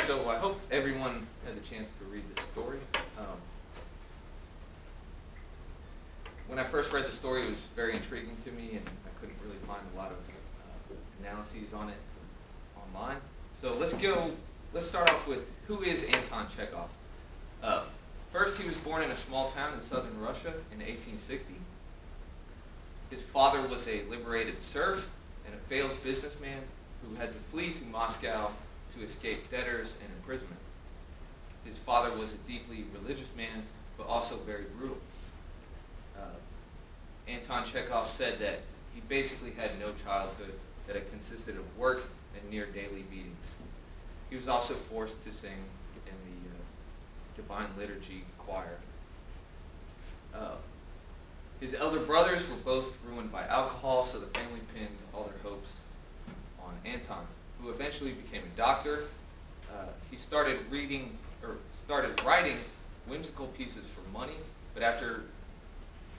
So I hope everyone had the chance to read the story. When I first read the story, it was very intriguing to me, and I couldn't really find a lot of analyses on it online. So let's start off with, who is Anton Chekhov? First, he was born in a small town in southern Russia in 1860. His father was a liberated serf and a failed businessman who had to flee to Moscow to escape debtors and imprisonment. His father was a deeply religious man, but also very brutal. Anton Chekhov said that he basically had no childhood, that it consisted of work and near daily beatings. He was also forced to sing in the Divine Liturgy choir. His elder brothers were both ruined by alcohol, so the family pinned all their hopes on Anton, who eventually became a doctor. He started writing whimsical pieces for money, but after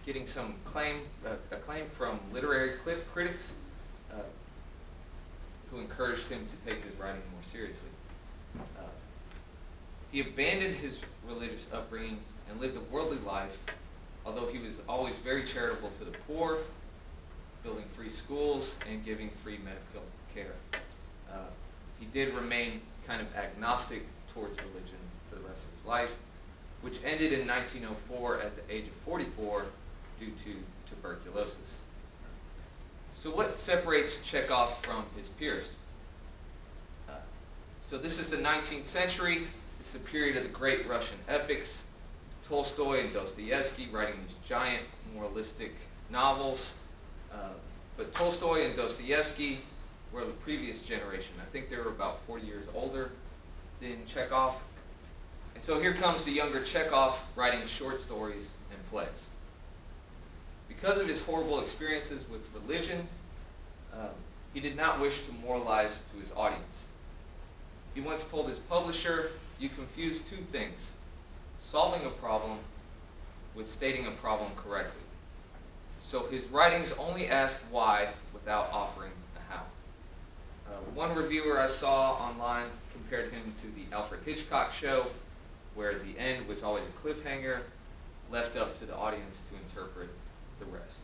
getting some acclaim from literary critics who encouraged him to take his writing more seriously. He abandoned his religious upbringing and lived a worldly life, although he was always very charitable to the poor, building free schools and giving free medical care. He did remain kind of agnostic towards religion for the rest of his life, which ended in 1904 at the age of 44 due to tuberculosis. So what separates Chekhov from his peers? So this is the 19th century. It's the period of the great Russian epics. Tolstoy and Dostoevsky writing these giant moralistic novels. But Tolstoy and Dostoevsky were the previous generation. I think they were about 40 years older than Chekhov. And so here comes the younger Chekhov writing short stories and plays. Because of his horrible experiences with religion, he did not wish to moralize to his audience. He once told his publisher, "You confuse two things, solving a problem with stating a problem correctly." So his writings only asked why without offering a how. One reviewer I saw online compared him to the Alfred Hitchcock show, where the end was always a cliffhanger, left up to the audience to interpret the rest.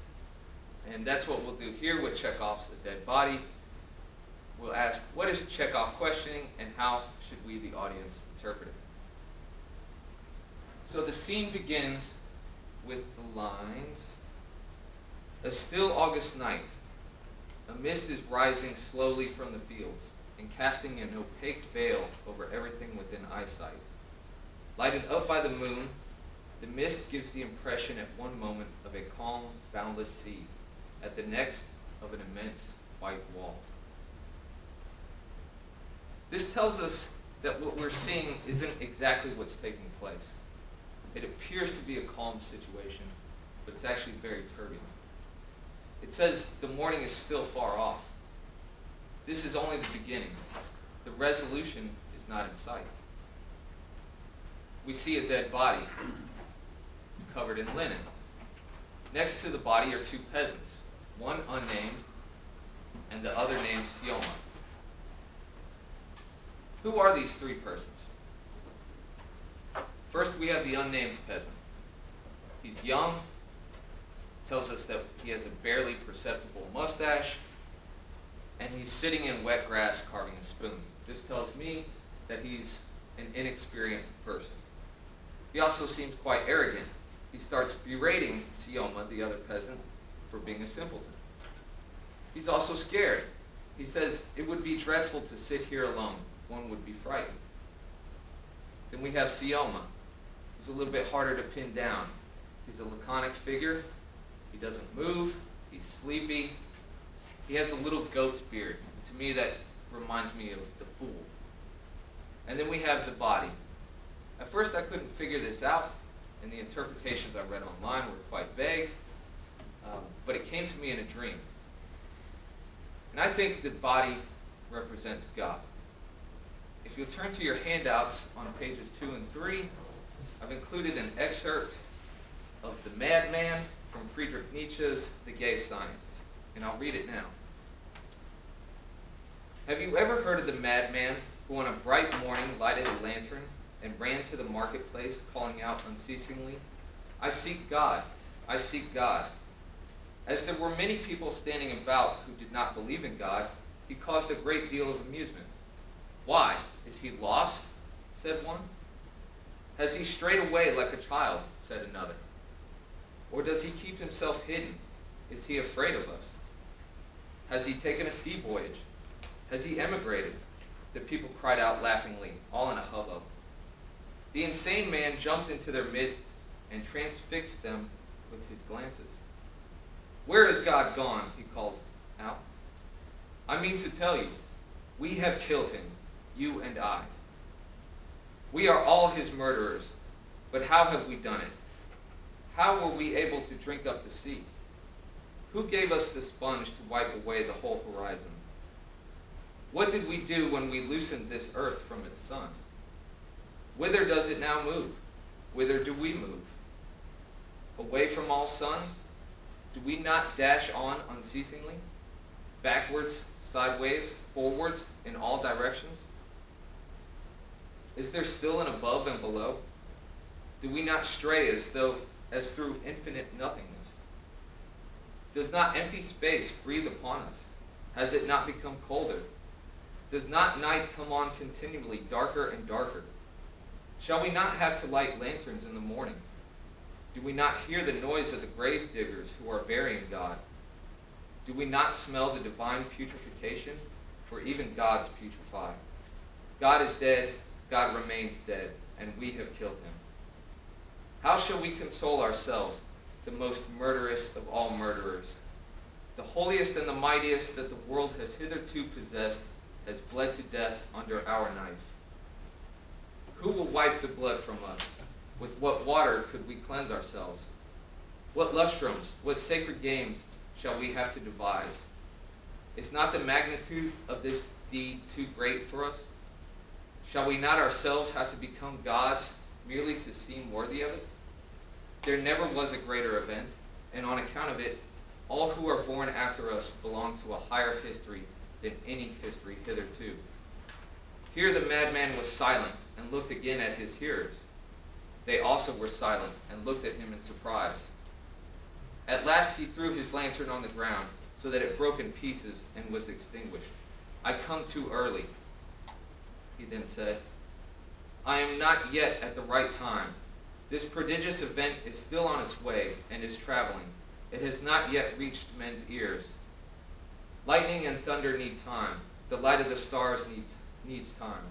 And that's what we'll do here with Chekhov's A Dead Body. We'll ask, what is Chekhov questioning, and how should we, the audience, interpret it? So the scene begins with the lines, "A still August night, a mist is rising slowly from the fields and casting an opaque veil over everything within eyesight. Lighted up by the moon, the mist gives the impression at one moment of a calm, boundless sea, at the next of an immense white wall." This tells us that what we're seeing isn't exactly what's taking place. It appears to be a calm situation, but it's actually very turbulent. It says the morning is still far off. This is only the beginning. The resolution is not in sight. We see a dead body. It's covered in linen. Next to the body are two peasants, one unnamed and the other named Sioma. Who are these three persons? First, we have the unnamed peasant. He's young. Tells us that he has a barely perceptible mustache, and he's sitting in wet grass carving a spoon. This tells me that he's an inexperienced person. He also seems quite arrogant. He starts berating Sioma, the other peasant, for being a simpleton. He's also scared. He says, "It would be dreadful to sit here alone. One would be frightened." Then we have Sioma. He's a little bit harder to pin down. He's a laconic figure. He doesn't move. He's sleepy. He has a little goat's beard. To me, that reminds me of the fool. And then we have the body. At first, I couldn't figure this out, and the interpretations I read online were quite vague, but it came to me in a dream. And I think the body represents God. If you'll turn to your handouts on pages 2 and 3, I've included an excerpt of The Madman from Friedrich Nietzsche's The Gay Science, and I'll read it now. "Have you ever heard of the madman who on a bright morning lighted a lantern and ran to the marketplace, calling out unceasingly, "I seek God, I seek God." As there were many people standing about who did not believe in God, he caused a great deal of amusement. "Why, is he lost?" said one. "Has he strayed away like a child?" said another. "Or does he keep himself hidden? Is he afraid of us? Has he taken a sea voyage? Has he emigrated?" The people cried out laughingly, all in a hubbub. The insane man jumped into their midst and transfixed them with his glances. "Where is God gone?" he called out. "I mean to tell you, we have killed him, you and I. We are all his murderers, but how have we done it? How were we able to drink up the sea? Who gave us the sponge to wipe away the whole horizon? What did we do when we loosened this earth from its sun? Whither does it now move? Whither do we move? Away from all suns? Do we not dash on unceasingly? Backwards, sideways, forwards, in all directions? Is there still an above and below? Do we not stray as through infinite nothingness? Does not empty space breathe upon us? Has it not become colder? Does not night come on continually, darker and darker? Shall we not have to light lanterns in the morning? Do we not hear the noise of the grave diggers who are burying God? Do we not smell the divine putrefaction? For even gods putrefy. God is dead, God remains dead, and we have killed him. How shall we console ourselves, the most murderous of all murderers? The holiest and the mightiest that the world has hitherto possessed has bled to death under our knife. Who will wipe the blood from us? With what water could we cleanse ourselves? What lustrums, what sacred games shall we have to devise? Is not the magnitude of this deed too great for us? Shall we not ourselves have to become gods merely to seem worthy of it? There never was a greater event, and on account of it, all who are born after us belong to a higher history than any history hitherto. Here the madman was silent and looked again at his hearers. They also were silent and looked at him in surprise. At last he threw his lantern on the ground so that it broke in pieces and was extinguished. "I come too early," he then said. "I am not yet at the right time. This prodigious event is still on its way and is traveling. It has not yet reached men's ears. Lightning and thunder need time. The light of the stars needs time.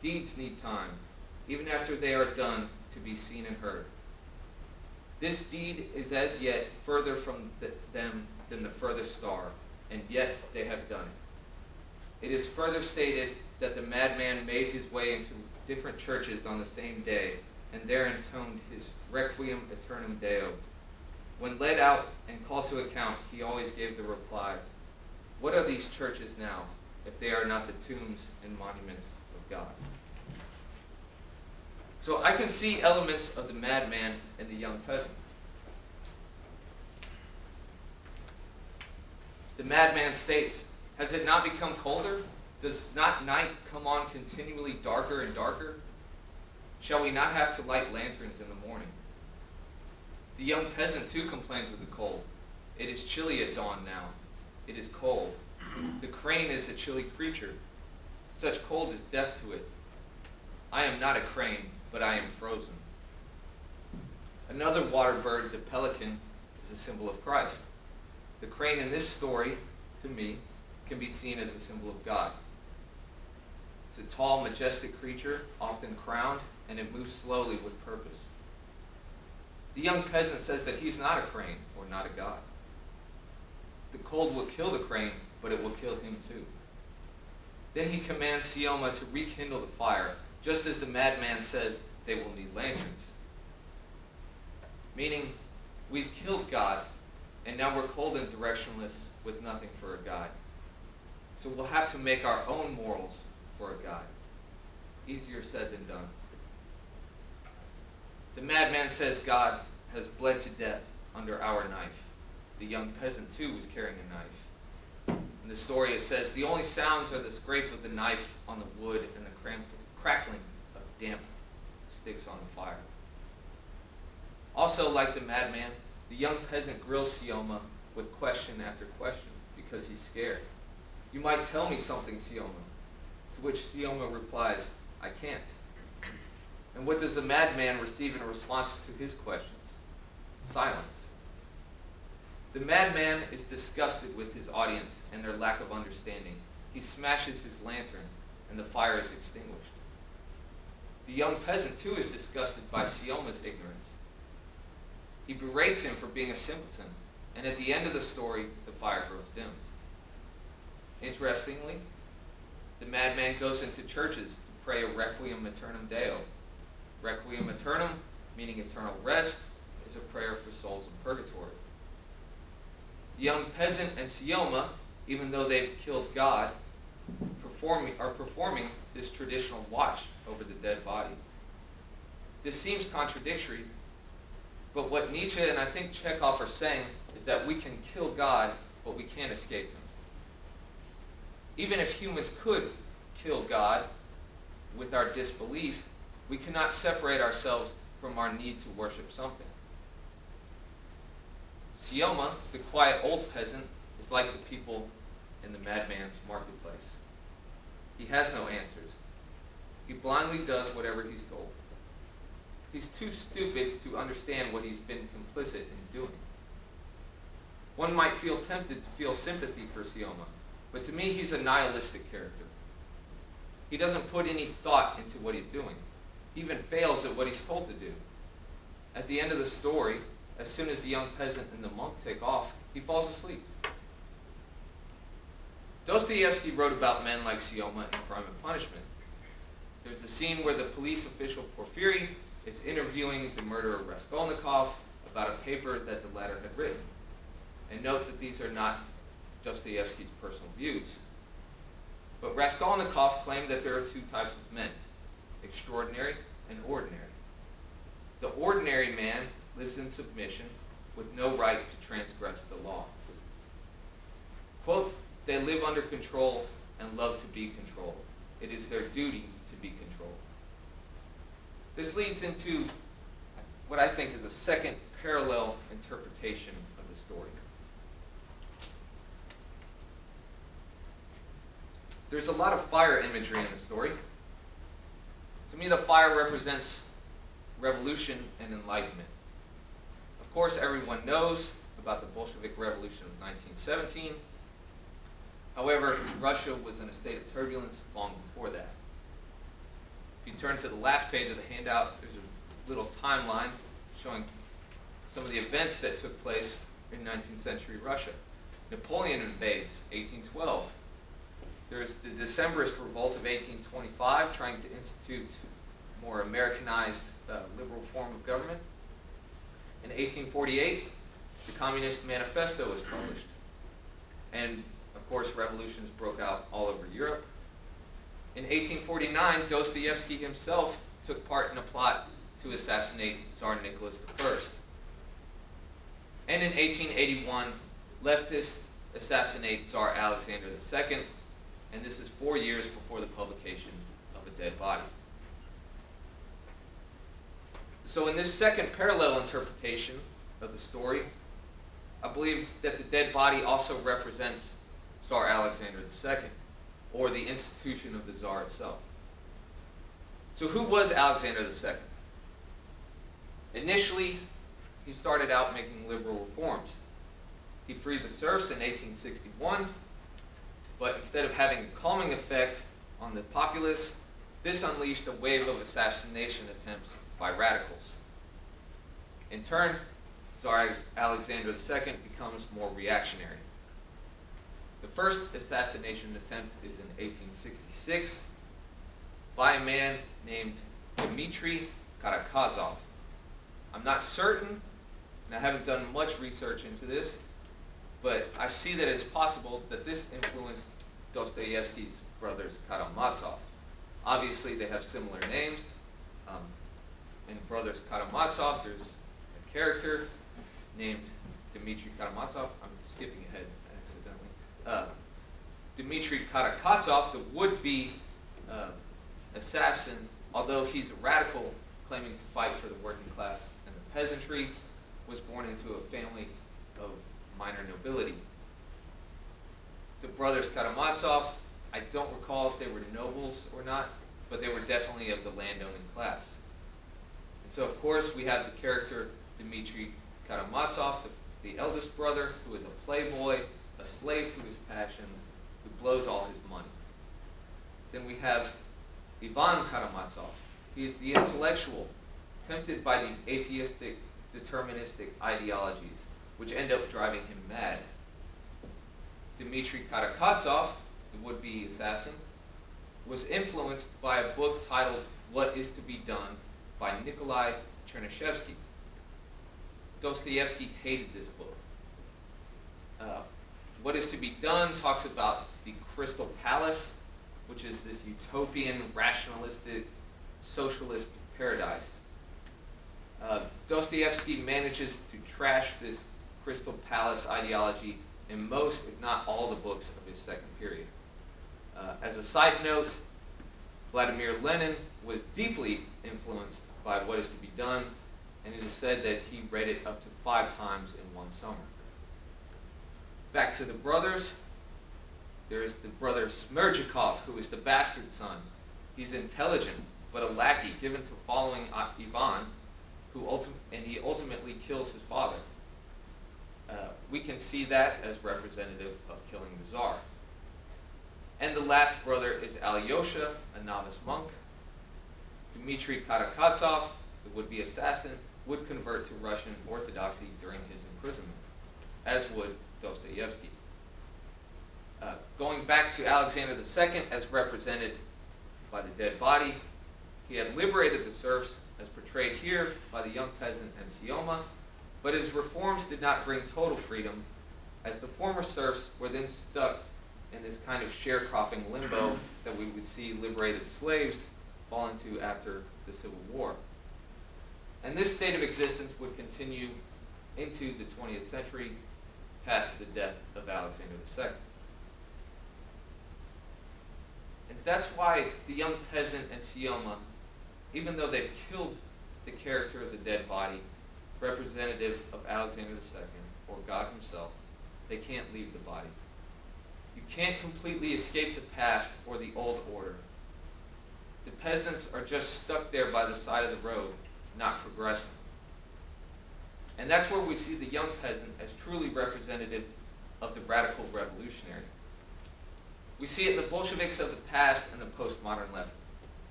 Deeds need time, even after they are done, to be seen and heard. This deed is as yet further from them than the furthest star, and yet they have done it. It is further stated that the madman made his way into different churches on the same day, and there intoned his Requiem Aeternam Deo. When led out and called to account, he always gave the reply, 'What are these churches now, if they are not the tombs and monuments of God?'" So I can see elements of the madman and the young peasant. The madman states, "Has it not become colder? Does not night come on continually darker and darker? Shall we not have to light lanterns in the morning?" The young peasant too complains of the cold. "It is chilly at dawn now. It is cold. The crane is a chilly creature. Such cold is death to it. I am not a crane, but I am frozen." Another water bird, the pelican, is a symbol of Christ. The crane in this story, to me, can be seen as a symbol of God. It's a tall, majestic creature, often crowned, and it moves slowly with purpose. The young peasant says that he's not a crane or not a god. The cold will kill the crane, but it will kill him too. Then he commands Sioma to rekindle the fire, just as the madman says they will need lanterns. Meaning, we've killed God, and now we're cold and directionless with nothing for a guide. So we'll have to make our own morals for a guide. Easier said than done. The madman says God has bled to death under our knife. The young peasant too was carrying a knife. In the story it says, the only sounds are the scrape of the knife on the wood and the sticks on the fire. Also, like the madman, the young peasant grills Sioma with question after question because he's scared. "You might tell me something, Sioma." To which Sioma replies, "I can't." And what does the madman receive in response to his questions? Silence. The madman is disgusted with his audience and their lack of understanding. He smashes his lantern, and the fire is extinguished. The young peasant, too, is disgusted by Sioma's ignorance. He berates him for being a simpleton, and at the end of the story, the fire grows dim. Interestingly, the madman goes into churches to pray a Requiem Aeternam Deo. Requiem Aeternam, meaning eternal rest, is a prayer for souls in purgatory. The young peasant and Sioma, even though they've killed God, are performing this traditional watch over the dead body. This seems contradictory, but what Nietzsche and I think Chekhov are saying is that we can kill God, but we can't escape him. Even if humans could kill God with our disbelief, we cannot separate ourselves from our need to worship something. Sioma, the quiet old peasant, is like the people in the madman's marketplace. He has no answers. He blindly does whatever he's told. He's too stupid to understand what he's been complicit in doing. One might feel tempted to feel sympathy for Sioma, but to me he's a nihilistic character. He doesn't put any thought into what he's doing. He even fails at what he's told to do. At the end of the story, as soon as the young peasant and the monk take off, he falls asleep. Dostoevsky wrote about men like Sioma in Crime and Punishment. There's a scene where the police official Porfiry is interviewing the murderer Raskolnikov about a paper that the latter had written. And note that these are not Dostoevsky's personal views. But Raskolnikov claimed that there are two types of men, extraordinary and ordinary. The ordinary man lives in submission with no right to transgress the law. Quote, "They live under control and love to be controlled. It is their duty to be controlled." This leads into what I think is a second parallel interpretation of the story. There's a lot of fire imagery in the story. To me, the fire represents revolution and enlightenment. Of course, everyone knows about the Bolshevik Revolution of 1917. However, Russia was in a state of turbulence long before that. If you turn to the last page of the handout, there's a little timeline showing some of the events that took place in 19th century Russia. Napoleon invades, 1812. There's the Decembrist revolt of 1825, trying to institute a more Americanized liberal form of government. In 1848, the Communist Manifesto was published. And, of course, revolutions broke out all over Europe. In 1849, Dostoevsky himself took part in a plot to assassinate Tsar Nicholas I. And in 1881, leftists assassinate Tsar Alexander II, and this is 4 years before the publication of A Dead Body. So in this second parallel interpretation of the story, I believe that the dead body also represents Tsar Alexander II, or the institution of the Tsar itself. So who was Alexander II? Initially, he started out making liberal reforms. He freed the serfs in 1861, but instead of having a calming effect on the populace, this unleashed a wave of assassination attempts by radicals. In turn, Tsar Alexander II becomes more reactionary. The first assassination attempt is in 1866 by a man named Dmitry Karakazov. I'm not certain, and I haven't done much research into this, but I see that it's possible that this influenced Dostoevsky's brothers Karamazov. Obviously, they have similar names. In Brothers Karamazov, there's a character named Dmitry Karamazov. I'm skipping ahead accidentally. Dmitry Karakazov, the would-be assassin, although he's a radical, claiming to fight for the working class and the peasantry, was born into a family of minor nobility. The brothers Karamazov, I don't recall if they were nobles or not, but they were definitely of the landowning class. And so, of course, we have the character Dmitri Karamazov, the eldest brother, who is a playboy, a slave to his passions, who blows all his money. Then we have Ivan Karamazov. He is the intellectual, tempted by these atheistic, deterministic ideologies, which end up driving him mad. Dmitri Karamazov, the would-be assassin, was influenced by a book titled What is to be Done by Nikolai Chernyshevsky. Dostoevsky hated this book. What is to be Done talks about the Crystal Palace, which is this utopian, rationalistic, socialist paradise. Dostoevsky manages to trash this Crystal Palace ideology in most, if not all, the books of his second period. As a side note, Vladimir Lenin was deeply influenced by What is to be Done, and it is said that he read it up to 5 times in one summer. Back to the brothers. There is the brother Smerdyakov, who is the bastard son. He's intelligent, but a lackey given to following Ivan, and he ultimately kills his father. We can see that as representative of killing the Tsar. And the last brother is Alyosha, a novice monk. Dmitri Karamazov, the would-be assassin, would convert to Russian Orthodoxy during his imprisonment, as would Dostoevsky. Going back to Alexander II, as represented by the dead body, he had liberated the serfs, as portrayed here by the young peasant and Sioma, but his reforms did not bring total freedom, as the former serfs were then stuck in this kind of sharecropping limbo that we would see liberated slaves fall into after the Civil War. And this state of existence would continue into the 20th century, past the death of Alexander II. And that's why the young peasant and Sioma, even though they've killed the character of the dead body, representative of Alexander II, or God himself, they can't leave the body. You can't completely escape the past or the old order. The peasants are just stuck there by the side of the road, not progressing. And that's where we see the young peasant as truly representative of the radical revolutionary. We see it in the Bolsheviks of the past and the postmodern left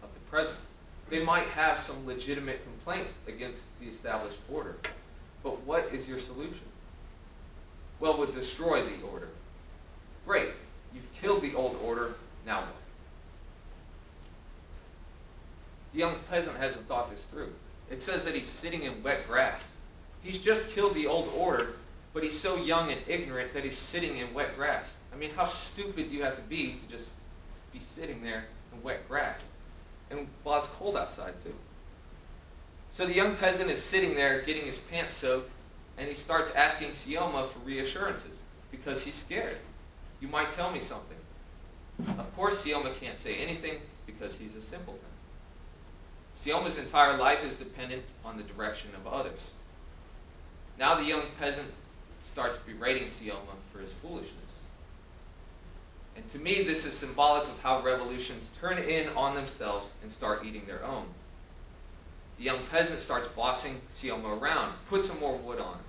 of the present. They might have some legitimate complaints against the established order, but what is your solution? Well, we'll destroy the order. Great, you've killed the old order, now what? The young peasant hasn't thought this through. It says that he's sitting in wet grass. He's just killed the old order, but he's so young and ignorant that he's sitting in wet grass. I mean, how stupid do you have to be to just be sitting there in wet grass? And while it's cold outside, too. So the young peasant is sitting there getting his pants soaked, and he starts asking Sioma for reassurances because he's scared. You might tell me something. Of course, Sioma can't say anything because he's a simpleton. Sioma's entire life is dependent on the direction of others. Now the young peasant starts berating Sioma for his foolishness. And to me, this is symbolic of how revolutions turn in on themselves and start eating their own. The young peasant starts bossing Sioma around, puts some more wood on him.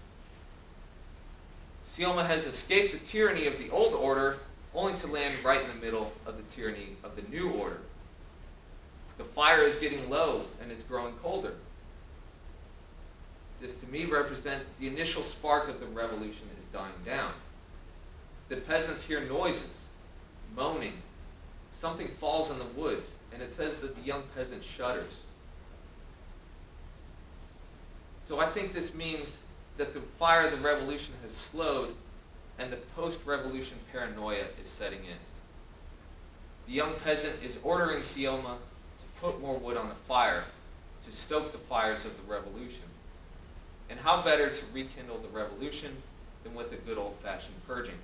Sioma has escaped the tyranny of the old order, only to land right in the middle of the tyranny of the new order. The fire is getting low and it's growing colder. This to me represents the initial spark of the revolution is dying down. The peasants hear noises, moaning. Something falls in the woods, and it says that the young peasant shudders. So I think this means that the fire of the revolution has slowed and the post-revolution paranoia is setting in. The young peasant is ordering Sioma to put more wood on the fire to stoke the fires of the revolution. And how better to rekindle the revolution than with a good old-fashioned purging?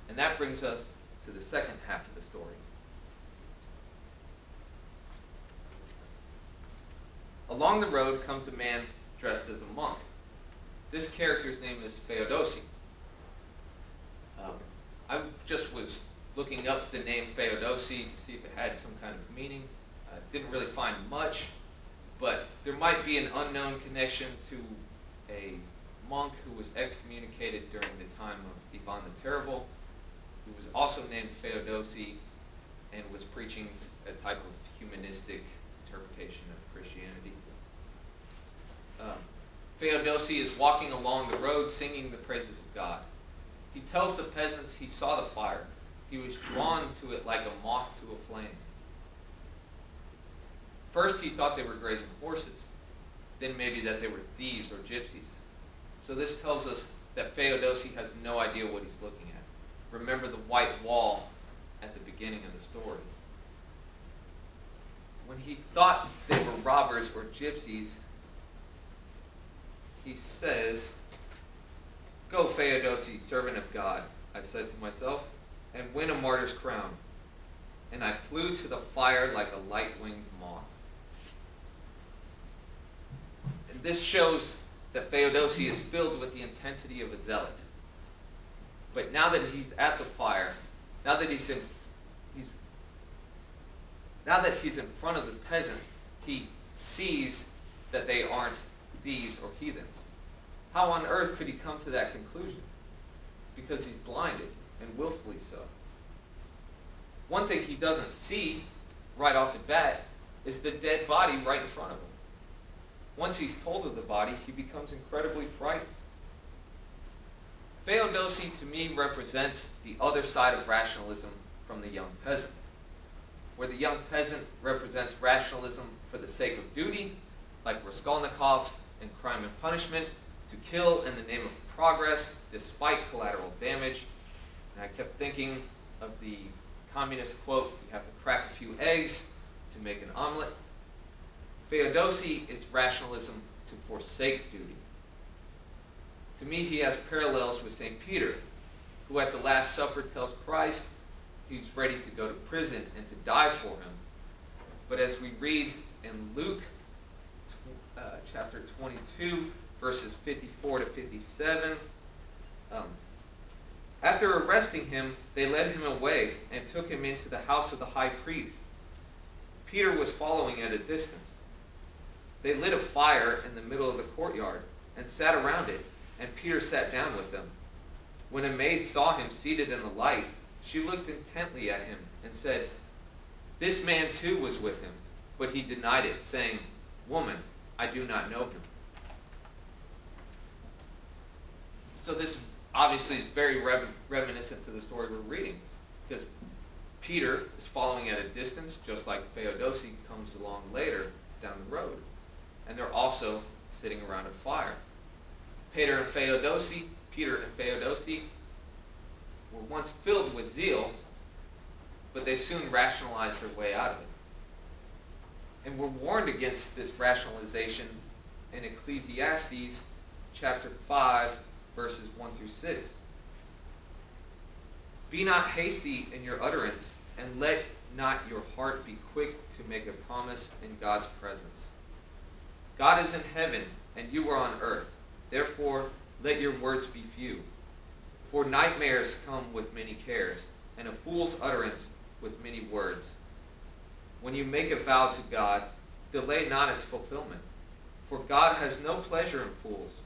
And that brings us to the second half of the story. A Along the road comes a man dressed as a monk. This character's name is Feodosi. I just was looking up the name Feodosi to see if it had some kind of meaning. Didn't really find much, but there might be an unknown connection to a monk who was excommunicated during the time of Ivan the Terrible, who was also named Feodosi and was preaching a type of humanistic interpretation of Christianity. Feodosi is walking along the road singing the praises of God. He tells the peasants he saw the fire. He was drawn to it like a moth to a flame. First he thought they were grazing horses, then maybe that they were thieves or gypsies. So this tells us that Feodosi has no idea what he's looking at. Remember the white wall at the beginning of the story. When he thought they were robbers or gypsies, he says, "Go, Feodosi, servant of God," I said to myself, "and win a martyr's crown." And I flew to the fire like a light-winged moth. And this shows that Feodosi is filled with the intensity of a zealot. But now that he's at the fire, now that he's in front of the peasants, he sees that they aren't thieves or heathens. How on earth could he come to that conclusion? Because he's blinded, and willfully so. One thing he doesn't see right off the bat is the dead body right in front of him. Once he's told of the body, he becomes incredibly frightened. Feodosi to me represents the other side of rationalism from the young peasant, where the young peasant represents rationalism for the sake of duty, like Raskolnikov in Crime and Punishment, to kill in the name of progress despite collateral damage. And I kept thinking of the communist quote, "You have to crack a few eggs to make an omelet." Feodosi is rationalism to forsake duty. To me, he has parallels with St. Peter, who at the Last Supper tells Christ he's ready to go to prison and to die for him. But as we read in Luke chapter 22, verses 54 to 57, after arresting him, they led him away and took him into the house of the high priest. Peter was following at a distance. They lit a fire in the middle of the courtyard and sat around it, and Peter sat down with them. When a maid saw him seated in the light, she looked intently at him and said, "This man too was with him." But he denied it, saying, "Woman, I do not know him." So this obviously is very reminiscent to the story we're reading, because Peter is following at a distance, just like Feodosi comes along later down the road. And they're also sitting around a fire. Peter and Feodosi were once filled with zeal, but they soon rationalized their way out of it. And we're warned against this rationalization in Ecclesiastes chapter 5, verses 1 through 6. "Be not hasty in your utterance, and let not your heart be quick to make a promise in God's presence. God is in heaven, and you are on earth. Therefore, let your words be few. For nightmares come with many cares, and a fool's utterance with many words. When you make a vow to God, delay not its fulfillment. For God has no pleasure in fools.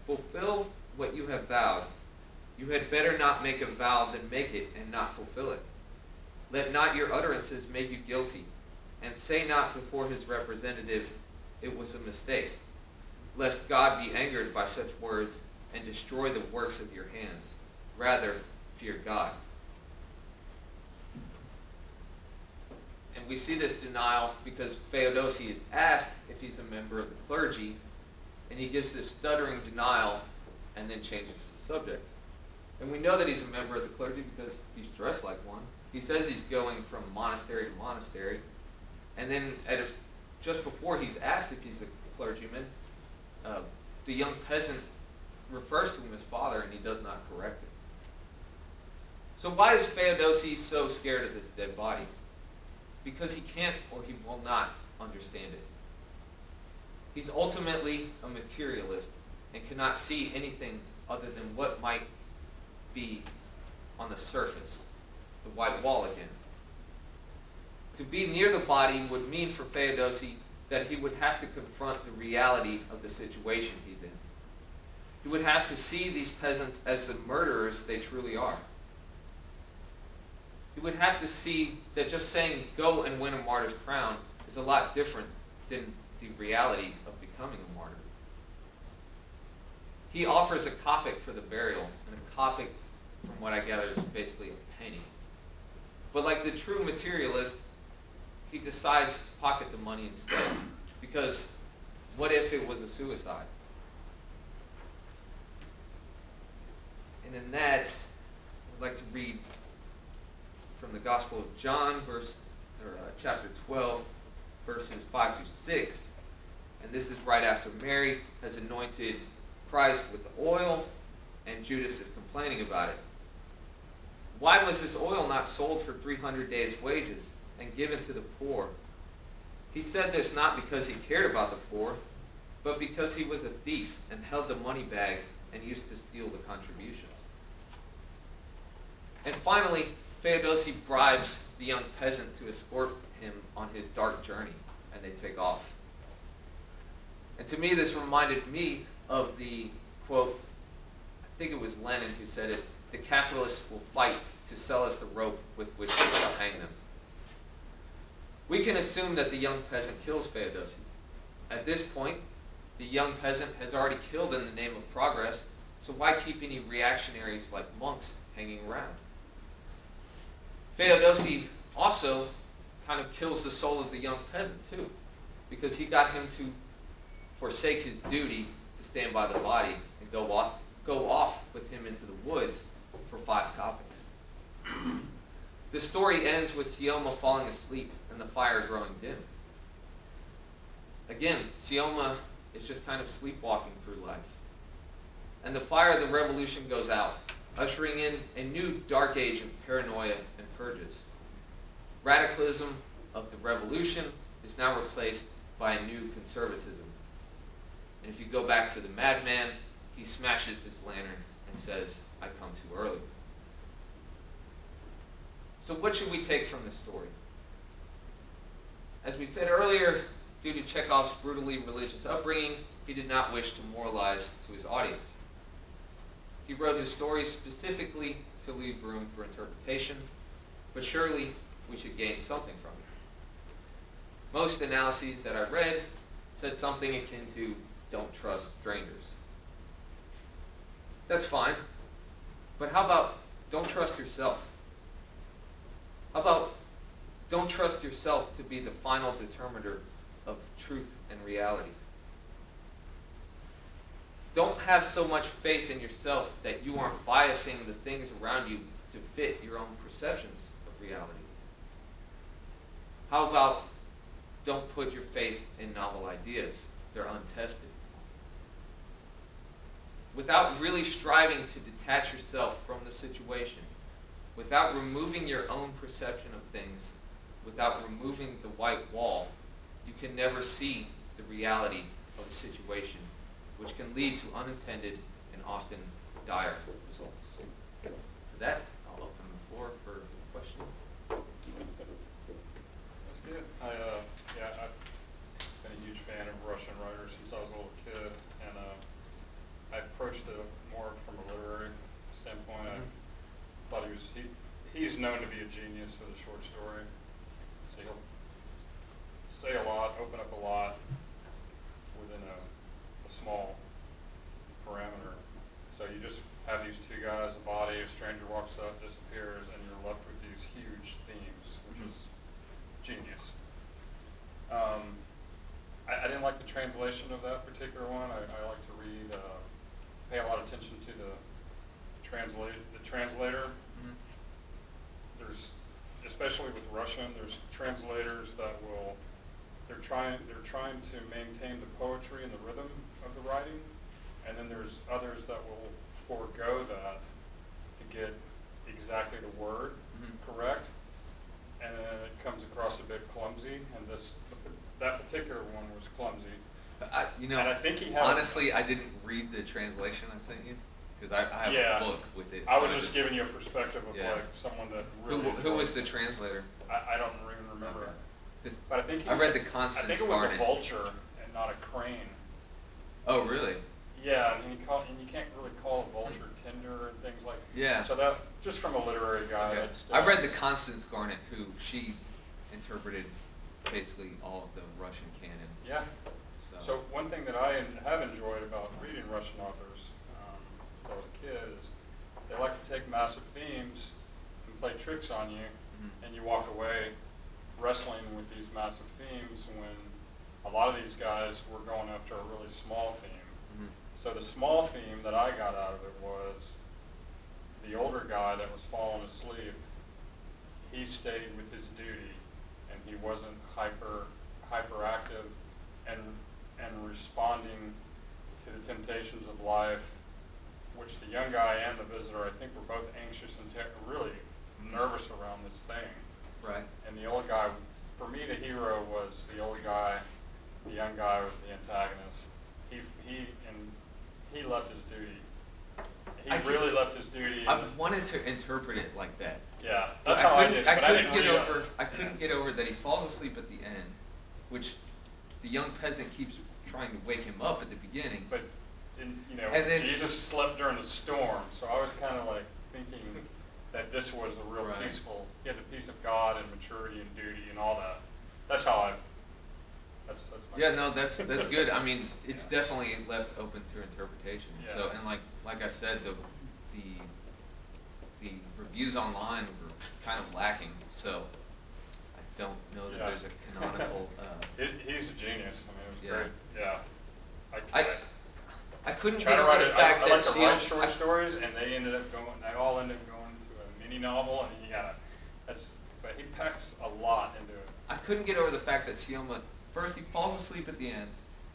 Fulfill what you have vowed. You had better not make a vow than make it and not fulfill it. Let not your utterances make you guilty, and say not before his representative, 'It was a mistake,' lest God be angered by such words and destroy the works of your hands. Rather, fear God." And we see this denial because Feodosi is asked if he's a member of the clergy, and he gives this stuttering denial and then changes the subject. And we know that he's a member of the clergy because he's dressed like one. He says he's going from monastery to monastery, and then just before he's asked if he's a clergyman, the young peasant refers to him as father, and he does not correct it. So why is Feodosi so scared of this dead body? Because he can't or he will not understand it. He's ultimately a materialist and cannot see anything other than what might be on the surface, the white wall again. To be near the body would mean for Feodosi that he would have to confront the reality of the situation he's in. He would have to see these peasants as the murderers they truly are. He would have to see that just saying, go and win a martyr's crown, is a lot different than the reality of becoming a martyr. He offers a kopek for the burial, and a kopek, from what I gather, is basically a penny. But like the true materialist, he decides to pocket the money instead, because what if it was a suicide? And in that, I'd like to read from the Gospel of John, chapter 12, verses 5 to 6. And this is right after Mary has anointed Christ with the oil, and Judas is complaining about it. Why was this oil not sold for 300 days' wages and given to the poor? He said this not because he cared about the poor, but because he was a thief and held the money bag and used to steal the contributions. And finally, Feodosi bribes the young peasant to escort him on his dark journey, and they take off. And to me, this reminded me of the quote, I think it was Lenin who said it, the capitalists will fight to sell us the rope with which we shall hang them. We can assume that the young peasant kills Feodosi. At this point, the young peasant has already killed in the name of progress, so why keep any reactionaries like monks hanging around? Feodosi also kind of kills the soul of the young peasant too, because he got him to forsake his duty to stand by the body and go off with him into the woods for 5 kopecks. The story ends with Sioma falling asleep and the fire growing dim. Again, Sioma is just kind of sleepwalking through life. And the fire of the revolution goes out, ushering in a new dark age of paranoia and purges. Radicalism of the revolution is now replaced by a new conservatism. And if you go back to the madman, he smashes his lantern and says, I come too early. So what should we take from this story? As we said earlier, due to Chekhov's brutally religious upbringing, he did not wish to moralize to his audience. He wrote his stories specifically to leave room for interpretation, but surely we should gain something from it. Most analyses that I read said something akin to, don't trust strangers. That's fine, but how about don't trust yourself? How about don't trust yourself to be the final determiner of truth and reality? Don't have so much faith in yourself that you aren't biasing the things around you to fit your own perceptions of reality. How about don't put your faith in novel ideas? They're untested. Without really striving to detach yourself from the situation, without removing your own perception of things, without removing the white wall, you can never see the reality of a situation, which can lead to unintended and often dire results. For that, I'll open the floor for questions. That's good. I've been a huge fan of Russian writers since I was a little kid, and I approached it more from a literary standpoint. I thought he's known to be a genius with a short story. So he'll say a lot, open up a lot within a small parameter. So you just have these two guys, a body, a stranger walks up, disappears, and you're left with these huge themes, which is genius. I didn't like the translation of that particular one. I like to read, pay a lot of attention to the translator. Mm-hmm. There's, especially with Russian, there's translators that will, they're trying to maintain the poetry and the rhythm of the writing, and then there's others that will forego that to get exactly the word correct, and then it comes across a bit clumsy, and that particular one was clumsy. And I think he had. honestly, I didn't read the translation I sent you because I have Yeah. a book with it. I so was just giving you a perspective of Yeah. like someone that really. Who was the translator? I don't even remember. Okay. 'Cause But I think I read the Constance I think it was Garnet. a vulture and not a crane. Oh, really? Yeah, and you can't really call a vulture tender and things like. Yeah. So that just from a literary guy. Okay. That's I read the Constance Garnet, who she interpreted basically all of the Russian canon. Yeah. So one thing that I have enjoyed about reading Russian authors since I was a kid is they like to take massive themes and play tricks on you, and you walk away wrestling with these massive themes when a lot of these guys were going after a really small theme. So the small theme that I got out of it was the older guy that was falling asleep, he stayed with his duty and he wasn't hyperactive and responding to the temptations of life, which the young guy and the visitor, I think, were both anxious and really nervous around this thing. Right. And the old guy, for me, the hero was the old guy. The young guy was the antagonist. He left his duty. He really left his duty. I wanted to interpret it like that. Yeah, that's how I did it. But I couldn't get over that he falls asleep at the end, which the young peasant keeps trying to wake him up at the beginning. But and then, Jesus slept during the storm, so I was kind of like thinking that this was a real peaceful. He had the peace of God and maturity and duty and all that. That's how I. That's my. Yeah, no, that's good. I mean, it's definitely left open to interpretation. Yeah. So, and like I said, the reviews online were kind of lacking. So, I don't know that there's a canonical. He's a genius. I mean, it was Yeah. great. Yeah. I couldn't try get to over write the it. fact I that like to write short stories, and they all ended up going to a mini novel, and but he packs a lot into it. I couldn't get over the fact that Sioma, first he falls asleep at the end,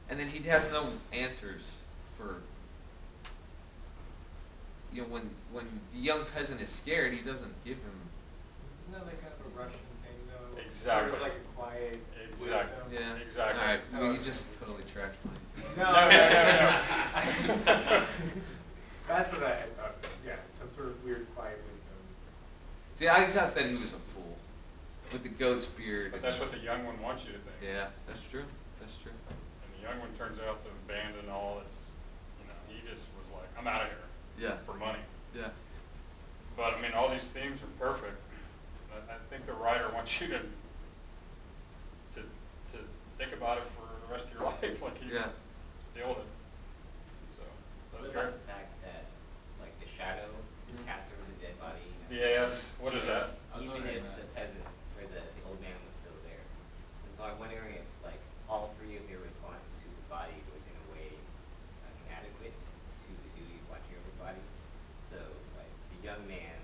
and then he has no answers for, when the young peasant is scared, he doesn't give him. Isn't that like kind of a Russian thing, though? Exactly. Sort of like a quiet wisdom. Yeah. Exactly. All right, well, you just totally trashed mine. No. That's what I thought. Yeah, some sort of weird quiet wisdom. See, I thought that he was a fool with the goat's beard. But that's what the young one wants you to think. Yeah, that's true. That's true. And the young one turns out to abandon all its, he just was like, I'm out of here. Yeah. For money. Yeah. But I mean, all these themes are perfect. I think the writer wants you to think about it for the rest of your life, like he's nailed it. So that's What great. about the fact that, like, the shadow is cast over the dead body? Yes. What is that? Even if the peasant or the old man was still there. And so I'm wondering if, like, all three of your response to the body was in a way inadequate to the duty of watching over the body. So, like, the young man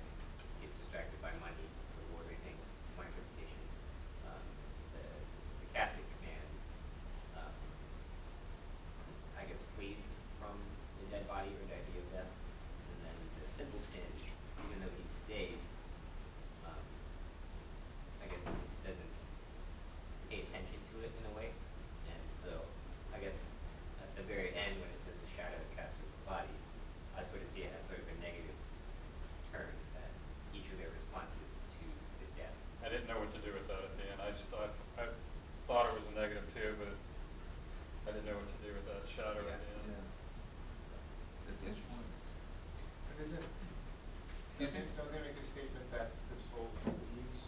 gets distracted by money, so worldly things, my interpretation. The Catholic man, I guess, flees from the dead body or the idea of death. And then the simpleton, even though he stays, I guess doesn't pay attention to it in a way. And so I guess at the very end when it says the shadow is cast over the body, I sort of see it as sort of a negative turn, that each of their responses to the death. I didn't know what to do with that at the end. I thought it was a negative too, but I didn't know what to do with that shadow at the end. Yeah. That's interesting. But don't they make a statement that the soul leaves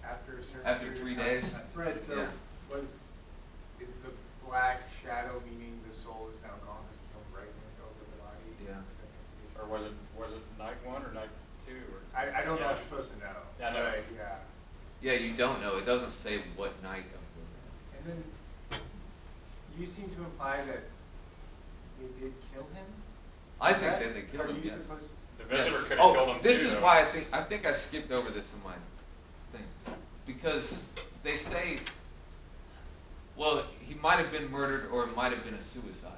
after a certain After period 3 of days? time? Right, so is the black shadow meaning the soul is now gone, there's no brightness over the body? Yeah. Or was it night 1 or night 2? Or I don't know if you're supposed to know. Yeah, I know. But, yeah. Yeah, you don't know. It doesn't say what night of the. And then you seem to imply that they did kill him? I think that they killed Are him. you Yes. supposed The visitor could have killed him This too, is though. why I think I skipped over this in my thing, because they say, well, he might have been murdered or it might have been a suicide.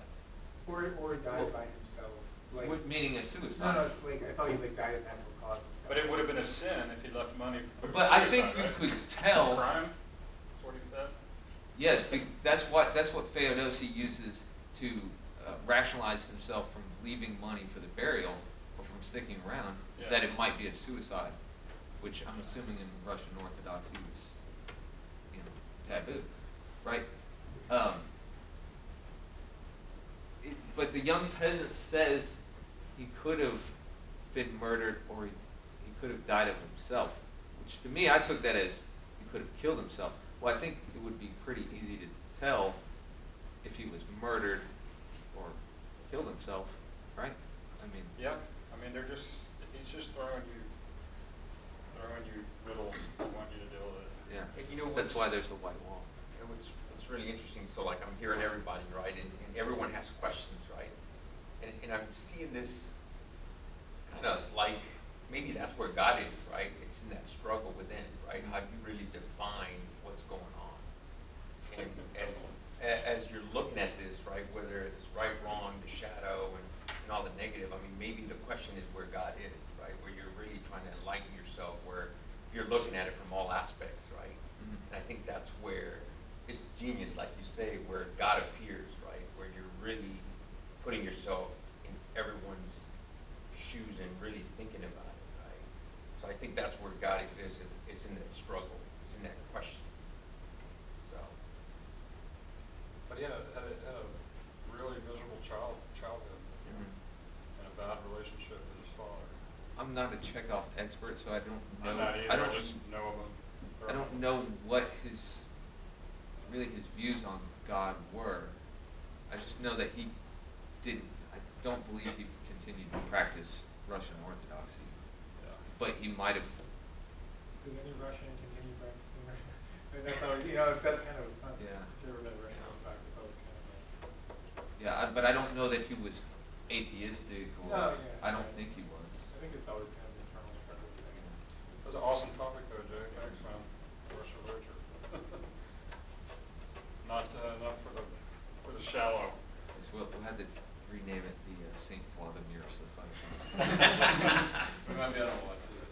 or died by himself? Like, Meaning a suicide. no, like I thought he died of natural causes. But it would have been a sin if he left money for But I suicide, think you right? could tell. Crime? That's what he said? Yes, that's what Feodosi uses to rationalize himself from leaving money for the burial or from sticking around, is that it might be a suicide, which I'm assuming in Russian Orthodoxy was, taboo, right? But the young peasant says he could have been murdered or he could have died of himself, which to me, I took that as he could have killed himself. Well, I think it would be pretty easy to tell if he was murdered or killed himself, right? I mean, Yeah, I mean, he's just throwing you riddles they want you to deal with it. yeah. And you know That's what's- why there's the white wall. And what's really interesting, so like I'm hearing everybody, right, and everyone has questions, right? And I'm seeing this kind of like, maybe that's where God is, right? It's in that struggle within, right? How do you really define what's going on? And as you're looking at this, right, whether it's right, wrong, the shadow, and all the negative, I mean, maybe the question is where God is, right? Where you're really trying to enlighten yourself, where you're looking at it from all aspects, right? And I think that's where it's genius, like you say, where God appears, right? Where you're really putting yourself in everyone's shoes and really thinking about it, right? So I think that's where God exists. It's in that struggle. It's in that question. So. But he had a really miserable childhood and a bad relationship with his father. I'm not a Chekhov expert, so I don't know. I'm not either. I just know of him. I don't know what his views on God were. I just know that he didn't. I don't believe he continued to practice Russian Orthodoxy, Yeah. but he might have. Does any Russian continue practicing Russian? I mean, that's how, that's kind of a concept. Yeah. If you ever been Russian Orthodox, it's always kind of Yeah, but I don't know that he was atheistic or. No, yeah. I don't think he was. I think it's always kind of an internal struggle thing. That's an awesome topic though, Jay. Thanks, man. Russian literature. Not for the shallow. We'll have to rename it the St. Vladimir Society. We might be able to watch this.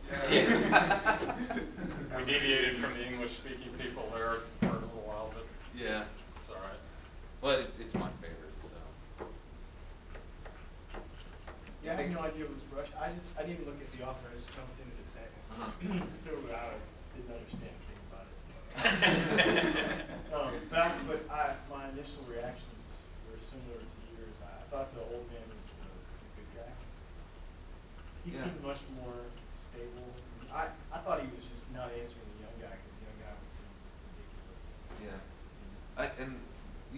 We deviated from the English-speaking people there for a little while, but Yeah. it's all right. Well, it's my favorite, so. Yeah, I had no idea it was Russian. I didn't look at the author. I just jumped into the text. So I didn't understand a thing about it. But my initial reactions were similar to yours. I thought the old man was the good guy. He Yeah. seemed much more stable. I thought he was just not answering the young guy because the young guy seemed ridiculous. Yeah.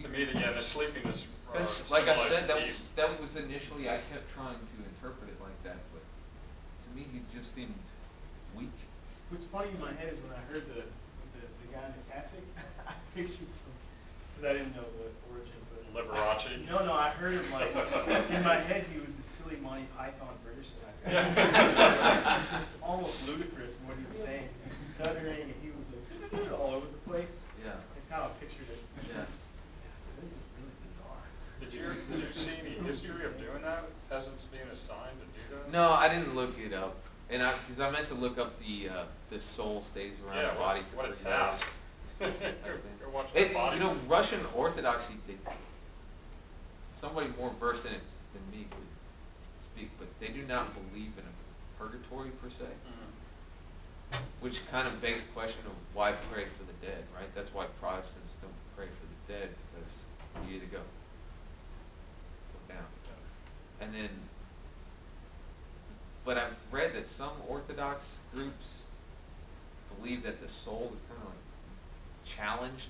To me, the sleepiness. That's, like I said, symbolized peace. that was initially, I kept trying to interpret it like that, but to me, he just seemed weak. What's funny in my head is when I heard the guy in the cassock, I pictured some, because I didn't know the origin, but Liberace. No, I heard him like, in my head he was a silly Monty Python British guy. Almost ludicrous in what he was saying, 'cause he was stuttering and he was like all over the place. Yeah. That's how I pictured it. Yeah. This is really bizarre. Did you see any history of doing that? Peasants being assigned to do that? No, I didn't look it up, and because I meant to look up the soul stays around Yeah, the body for what a 3 task. days. Go watch the body. Russian Orthodoxy did. Somebody more versed in it than me could speak, but they do not believe in a purgatory per se, which kind of begs the question of why pray for the dead, right? That's why Protestants don't pray for the dead, because you either go down. And then, but I've read that some Orthodox groups believe that the soul is kind of like challenged,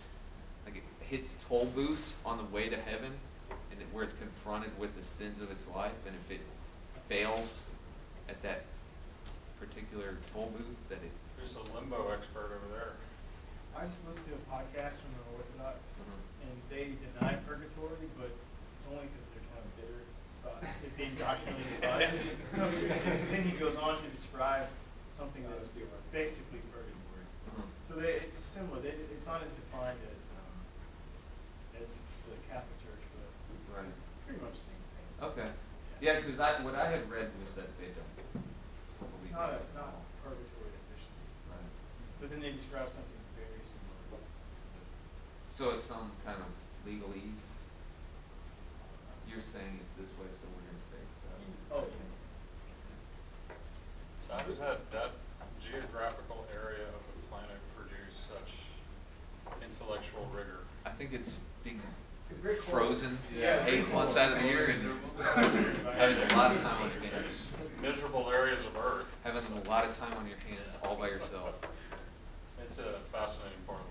like it hits toll booths on the way to heaven, and where it's confronted with the sins of its life, and if it fails at that particular toll booth, that it. Who's a limbo expert over there? I just listened to a podcast from the Orthodox, Mhm. and they deny purgatory, but it's only because they're kind of bitter about it being doctrinally divided. No, seriously, because then he goes on to describe something that's basically purgatory. So it's similar. It's not as defined as the Catholic Church, but Right. it's pretty much the same thing. Okay. Yeah, because what I had read was that they don't believe Not in it at not all. purgatory officially, Right. but then they describe something very similar. So So it's some kind of legalese. You're saying it's this way, so we're gonna say it's that. Oh, So how does that geographical area of the planet produce such intellectual rigor? I think it's being It's very cold. frozen Yeah, it's very 8 months cold. out of the year and having a lot of time on your hands. Miserable areas of Earth. Having a lot of time on your hands all by yourself. It's a fascinating part of